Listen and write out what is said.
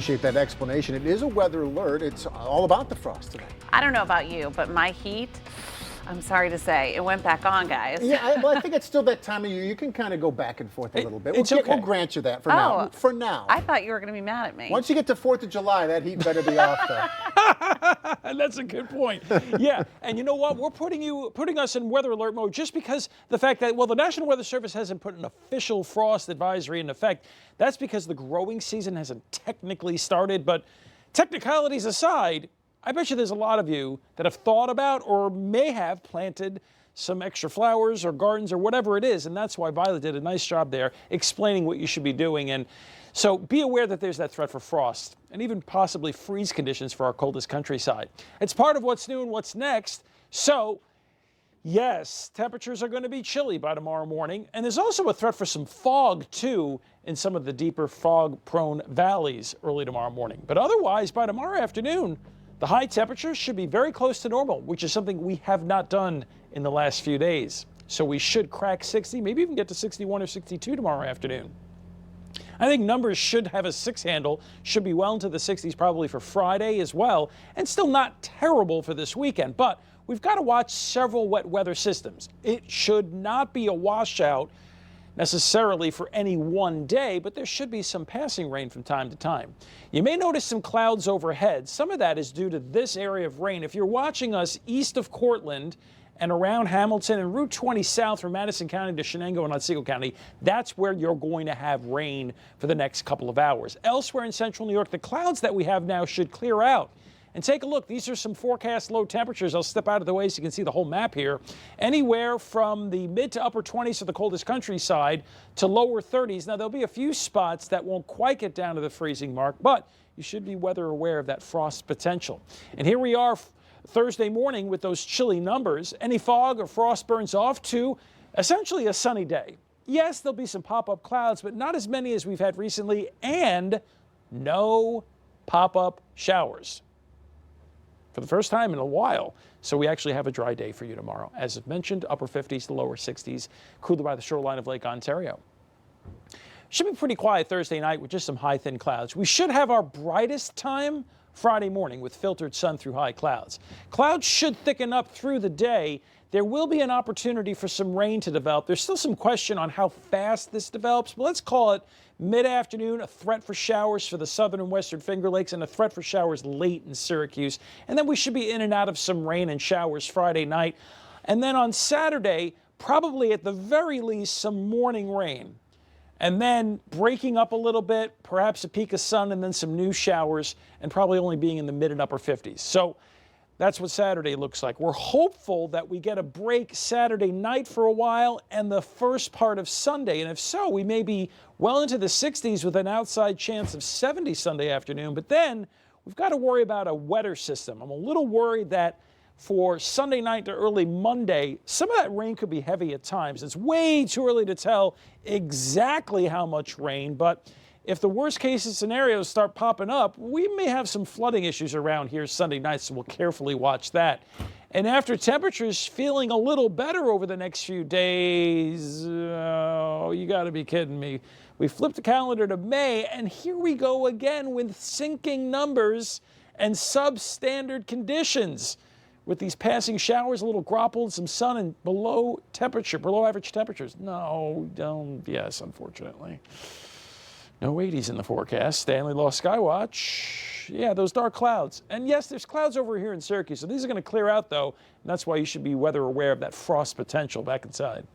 appreciate that explanation. It is a weather alert. It's all about the frost today. I don't know about you, but my heat, I'm sorry to say, it went back on, guys. Yeah, well, I think it's still that time of year. You can kind of go back and forth a little bit. It's okay. We'll grant you that for now. For now. I thought you were going to be mad at me. Once you get to 4th of July, that heat better be off, though. That's a good point. Yeah, and you know what? We're putting us in weather alert mode just because the fact that, well, the National Weather Service hasn't put an official frost advisory in effect. That's because the growing season hasn't technically started, but technicalities aside, I bet you there's a lot of you that have thought about or may have planted some extra flowers or gardens or whatever it is, and that's why Violet did a nice job there explaining what you should be doing. And so be aware that there's that threat for frost and even possibly freeze conditions for our coldest countryside. It's part of what's new and what's next. So yes, temperatures are going to be chilly by tomorrow morning, and there's also a threat for some fog too in some of the deeper fog-prone valleys early tomorrow morning. But otherwise, by tomorrow afternoon, the high temperatures should be very close to normal, which is something we have not done in the last few days. So we should crack 60, maybe even get to 61 or 62 tomorrow afternoon. I think numbers should have a 6 handle, should be well into the 60s probably for Friday as well, and still not terrible for this weekend. But we've got to watch several wet weather systems. It should not be a washout necessarily for any one day, but there should be some passing rain from time to time. You may notice some clouds overhead. Some of that is due to this area of rain. If you're watching us east of Cortland and around Hamilton and Route 20 south from Madison County to Shenango and Otsego County, that's where you're going to have rain for the next couple of hours. Elsewhere in central New York, the clouds that we have now should clear out. And take a look. These are some forecast low temperatures. I'll step out of the way so you can see the whole map here. Anywhere from the mid to upper 20s for the coldest countryside to lower 30s. Now, there'll be a few spots that won't quite get down to the freezing mark, but you should be weather aware of that frost potential. And here we are Thursday morning with those chilly numbers. Any fog or frost burns off to essentially a sunny day. Yes, there'll be some pop-up clouds, but not as many as we've had recently, and no pop-up showers for the first time in a while. So we actually have a dry day for you tomorrow. As I've mentioned, upper 50s to lower 60s, cooler by the shoreline of Lake Ontario. Should be pretty quiet Thursday night with just some high, thin clouds. We should have our brightest time Friday morning with filtered sun through high clouds. Clouds should thicken up through the day. There will be an opportunity for some rain to develop. There's still some question on how fast this develops, but let's call it mid-afternoon, a threat for showers for the southern and western Finger Lakes, and a threat for showers late in Syracuse. And then we should be in and out of some rain and showers Friday night. And then on Saturday, probably at the very least, some morning rain. And then breaking up a little bit, perhaps a peak of sun, and then some new showers, and probably only being in the mid and upper 50s. So that's what Saturday looks like. We're hopeful that we get a break Saturday night for a while and the first part of Sunday. And if so, we may be well into the 60s with an outside chance of 70 Sunday afternoon. But then we've got to worry about a wetter system. I'm a little worried that for Sunday night to early Monday, some of that rain could be heavy at times. It's way too early to tell exactly how much rain, but if the worst case scenarios start popping up, we may have some flooding issues around here Sunday night, so we'll carefully watch that. And after temperatures feeling a little better over the next few days, oh, you got to be kidding me. We flipped the calendar to May, and here we go again with sinking numbers and substandard conditions. With these passing showers, a little grapple and some sun and below average temperatures. No, don't, yes, unfortunately. No 80s in the forecast. Stanley Lost Skywatch. Yeah, those dark clouds. And yes, there's clouds over here in Syracuse. So these are going to clear out, though. And that's why you should be weather aware of that frost potential back inside.